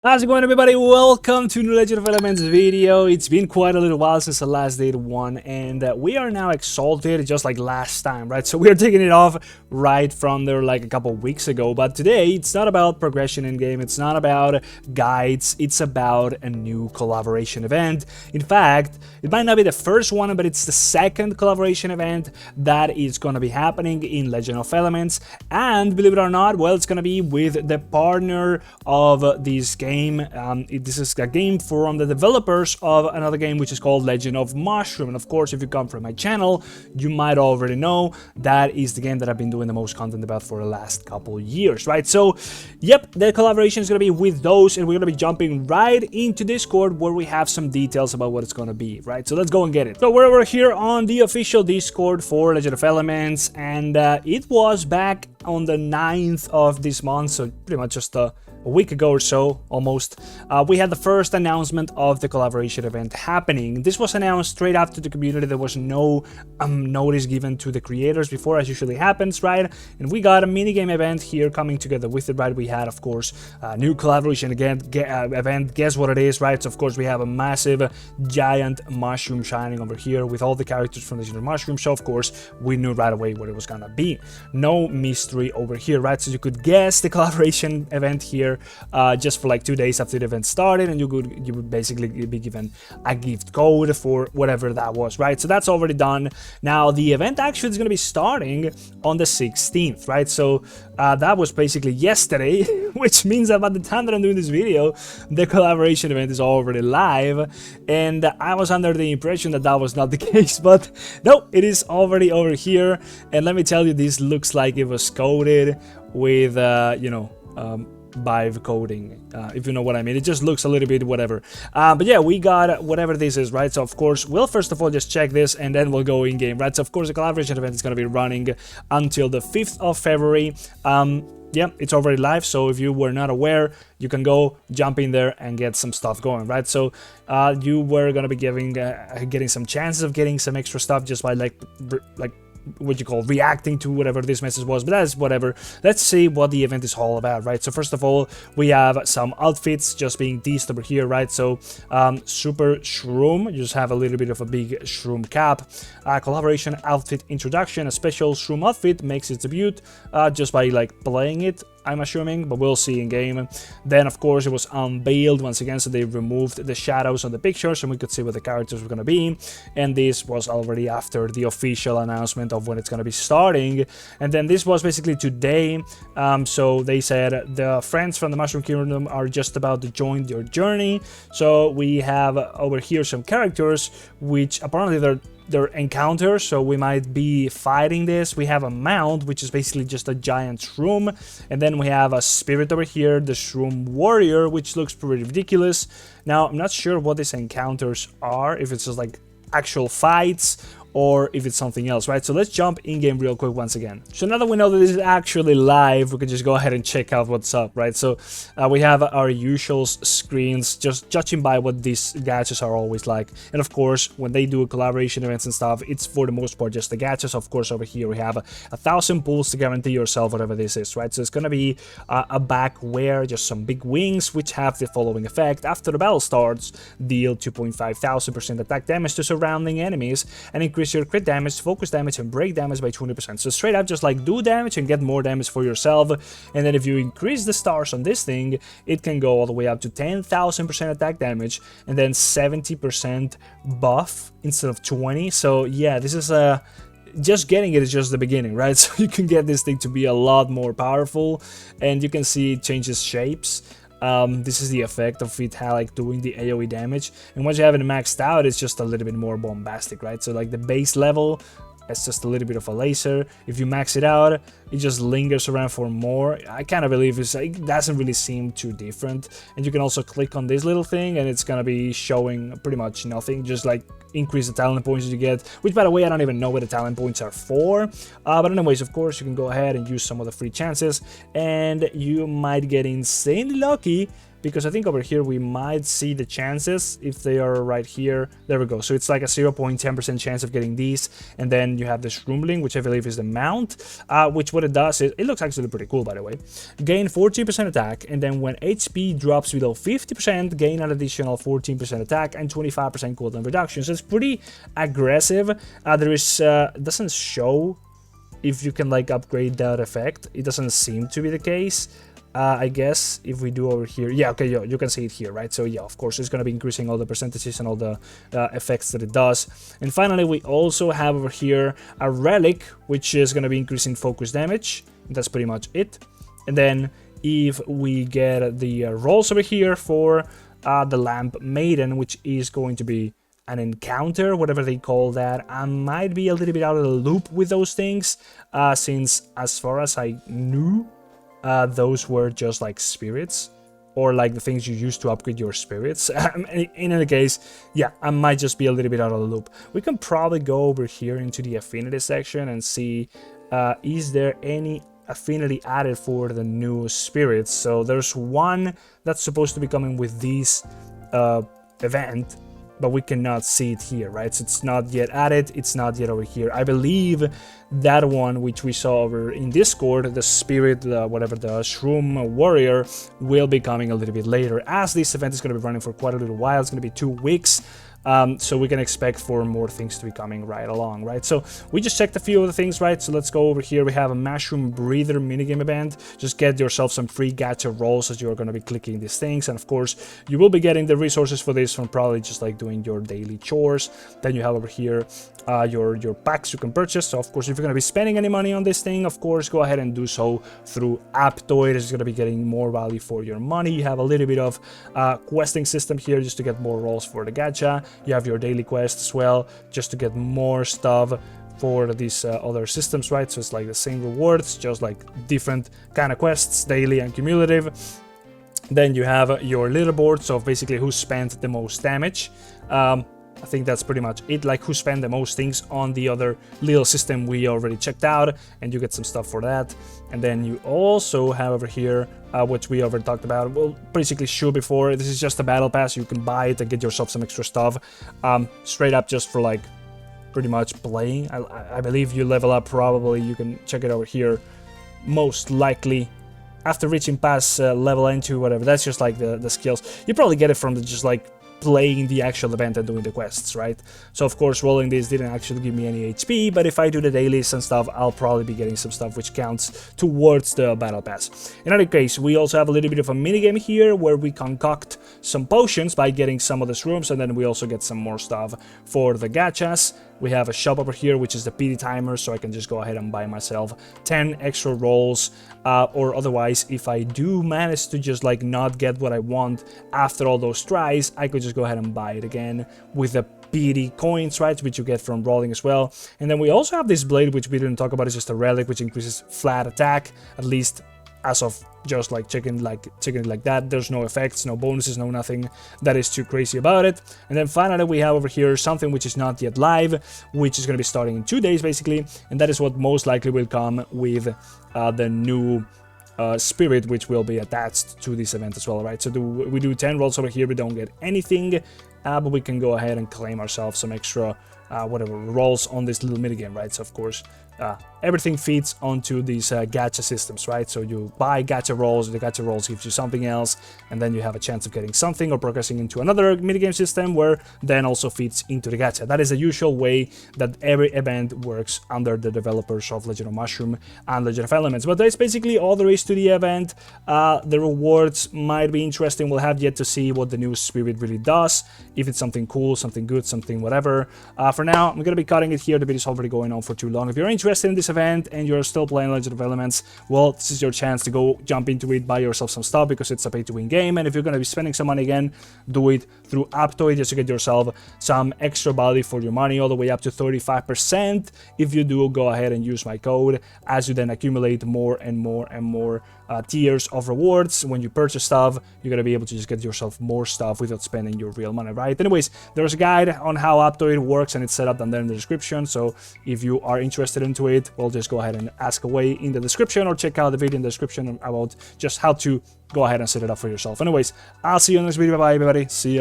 How's it going, everybody? Welcome to new Legend of Elements video. It's been quite a little while since the last date one, and we are now exalted just like last time, right? So we are taking it off right from there like a couple weeks ago. But today it's not about progression in game, it's not about guides, it's about a new collaboration event. In fact, it might not be the first one, but it's the second collaboration event that is going to be happening in Legend of Elements. And believe it or not, well, it's going to be with the partner of this game. This is a game from the developers of another game which is called Legend of Mushroom, and of course, if you come from my channel, you might already know that is the game that I've been doing the most content about for the last couple years, right? So, yep, the collaboration is going to be with those, and we're going to be jumping right into Discord where we have some details about what it's going to be, right? So let's go and get it. So we're here on the official Discord for Legend of Elements, and it was back on the 9th of this month, so pretty much just a week ago or so, almost, we had the first announcement of the collaboration event happening. This was announced straight after the community. There was no notice given to the creators before, as usually happens, right? And we got a minigame event here coming together with it, right? We had, of course, a new collaboration event. Guess what it is, right? So, of course, we have a massive, giant mushroom shining over here with all the characters from the Legend of Mushroom. So, of course, we knew right away what it was gonna be. No mystery over here, right? So you could guess the collaboration event here just for like 2 days after the event started, and you would basically be given a gift code for whatever that was, right? So that's already done. Now the event actually is going to be starting on the 16th, right? So that was basically yesterday, which means that by the time that I'm doing this video, the collaboration event is already live, and I was under the impression that that was not the case, but no, it is already over here. And let me tell you, this looks like it was coded with Vive coding, if you know what I mean. It just looks a little bit whatever, but yeah, we got whatever this is, right? So of course, we'll first of all just check this and then we'll go in game, right? So of course, the collaboration event is going to be running until the 5th of February. Yeah, it's already live, so if you were not aware, you can go jump in there and get some stuff going, right? So you were going to be getting some chances of getting some extra stuff just by like what you call reacting to whatever this message was, but that's whatever. Let's see what the event is all about, right? So first of all, we have some outfits just being teased over here, right? So super shroom, you just have a little bit of a big shroom cap. Collaboration outfit introduction, a special shroom outfit makes its debut just by like playing it, I'm assuming, but we'll see in game. Then of course it was unveiled once again, so they removed the shadows on the pictures and we could see what the characters were going to be, and this was already after the official announcement of when it's going to be starting. And then this was basically today, so they said the friends from the Mushroom Kingdom are just about to join your journey. So we have over here some characters which apparently they're encounters, so we might be fighting this. We have a mount, which is basically just a giant shroom, and then we have a spirit over here, the shroom warrior, which looks pretty ridiculous. Now I'm not sure what these encounters are, if it's just like actual fights or if it's something else, right? So let's jump in game real quick once again. So now that we know that this is actually live, we can just go ahead and check out what's up, right? So we have our usual screens, just judging by what these gadgets are always like. And of course, when they do collaboration events and stuff, it's for the most part just the gadgets. Of course, over here we have 1,000 pulls to guarantee yourself whatever this is, right? So it's gonna be a back wear, just some big wings, which have the following effect: after the battle starts, deal 2,500% attack damage to surrounding enemies, and increase your crit damage, focus damage, and break damage by 20%. So straight up just like do damage and get more damage for yourself. And then if you increase the stars on this thing, it can go all the way up to 10,000% attack damage and then 70% buff instead of 20. So yeah, this is just getting it is just the beginning, right? So you can get this thing to be a lot more powerful, and you can see it changes shapes. This is the effect of it like doing the AoE damage, and once you have it maxed out, it's just a little bit more bombastic, right? So like the base level, it's just a little bit of a laser. If you max it out, it just lingers around for more. I kind of believe it doesn't really seem too different. And you can also click on this little thing and it's gonna be showing pretty much nothing, just like increase the talent points you get, which by the way, I don't even know what the talent points are for. But anyways, of course, you can go ahead and use some of the free chances, and you might get insanely lucky because I think over here we might see the chances if they are right here. There we go. So it's like a 0.10% chance of getting these, and then you have this rumbling, which I believe is the mount, which what it does is, it looks actually pretty cool, by the way. Gain 14% attack, and then when HP drops below 50%, gain an additional 14% attack and 25% cooldown reduction. So it's pretty aggressive. There is doesn't show if you can like upgrade that effect. It doesn't seem to be the case. I guess if we do over here, yeah, okay, you can see it here, right? So yeah, of course, it's going to be increasing all the percentages and all the effects that it does. And finally, we also have over here a relic, which is going to be increasing focus damage. That's pretty much it. And then if we get the rolls over here for the Lamp Maiden, which is going to be an encounter, whatever they call that. I might be a little bit out of the loop with those things, since as far as I knew, those were just like spirits, or like the things you use to upgrade your spirits. In any case, yeah, I might just be a little bit out of the loop. We can probably go over here into the affinity section and see, is there any affinity added for the new spirits. So there's one that's supposed to be coming with this event, but we cannot see it here, right? So it's not yet added, it's not yet over here. I believe that one, which we saw over in Discord, the spirit, whatever, the Shroom Warrior, will be coming a little bit later, as this event is going to be running for quite a little while. It's going to be 2 weeks. So we can expect for more things to be coming right along, right? So we just checked a few of the things, right? So let's go over here. We have a Mushroom Breather minigame event. Just get yourself some free gacha rolls as you're going to be clicking these things. And of course, you will be getting the resources for this from probably just like doing your daily chores. Then you have over here your packs you can purchase. So of course, if you're going to be spending any money on this thing, of course, go ahead and do so through Aptoide. It's going to be getting more value for your money. You have a little bit of questing system here just to get more rolls for the gacha. You have your daily quests as well, just to get more stuff for these other systems, right? So it's like the same rewards, just like different kind of quests, daily and cumulative. Then you have your leaderboard, so basically who spent the most damage. I think that's pretty much it, like who spent the most things on the other little system we already checked out, and you get some stuff for that. And then you also have over here, which we already talked about, well, basically sure before, this is just a battle pass. You can buy it and get yourself some extra stuff, straight up just for like pretty much playing. I believe you level up, probably, you can check it over here, most likely after reaching past level N2, whatever. That's just like the skills. You probably get it from the just like playing the actual event and doing the quests, right? So of course, rolling this didn't actually give me any HP, but if I do the dailies and stuff, I'll probably be getting some stuff which counts towards the battle pass. In any case, we also have a little bit of a minigame here where we concoct some potions by getting some of the shrooms, and then we also get some more stuff for the gachas. We have a shop over here, which is the PD timer, so I can just go ahead and buy myself 10 extra rolls, or otherwise, if I do manage to just like not get what I want after all those tries, I could just go ahead and buy it again with the PD coins, right, which you get from rolling as well. And then we also have this blade, which we didn't talk about. It's just a relic, which increases flat attack, at least as of just like checking it like that. There's no effects, no bonuses, no nothing that is too crazy about it. And then finally we have over here something which is not yet live, which is going to be starting in 2 days basically, and that is what most likely will come with the new spirit, which will be attached to this event as well, right? So we do 10 rolls over here, we don't get anything, but we can go ahead and claim ourselves some extra whatever rolls on this little minigame, right? So of course, everything feeds onto these gacha systems, right? So you buy gacha rolls, the gacha rolls gives you something else, and then you have a chance of getting something or progressing into another minigame system where then also feeds into the gacha. That is the usual way that every event works under the developers of Legend of Mushroom and Legend of Elements. But that's basically all there is to the event. The rewards might be interesting. We'll have yet to see what the new spirit really does, if it's something cool, something good, something whatever. For now, I'm going to be cutting it here. The video is already going on for too long. If you're interested in this event and you're still playing Legend of Elements, well, this is your chance to go jump into it, buy yourself some stuff, because it's a pay-to-win game. And if you're going to be spending some money again, do it through Aptoide just to get yourself some extra value for your money, all the way up to 35%. If you do, go ahead and use my code, as you then accumulate more and more and more tiers of rewards. When you purchase stuff, you're gonna be able to just get yourself more stuff without spending your real money, right? Anyways, there's a guide on how Aptoide works and it's set up down there in the description. So if you are interested into it, well, just go ahead and ask away in the description, or check out the video in the description about just how to go ahead and set it up for yourself. Anyways, I'll see you in the next video. Bye bye, everybody. See ya.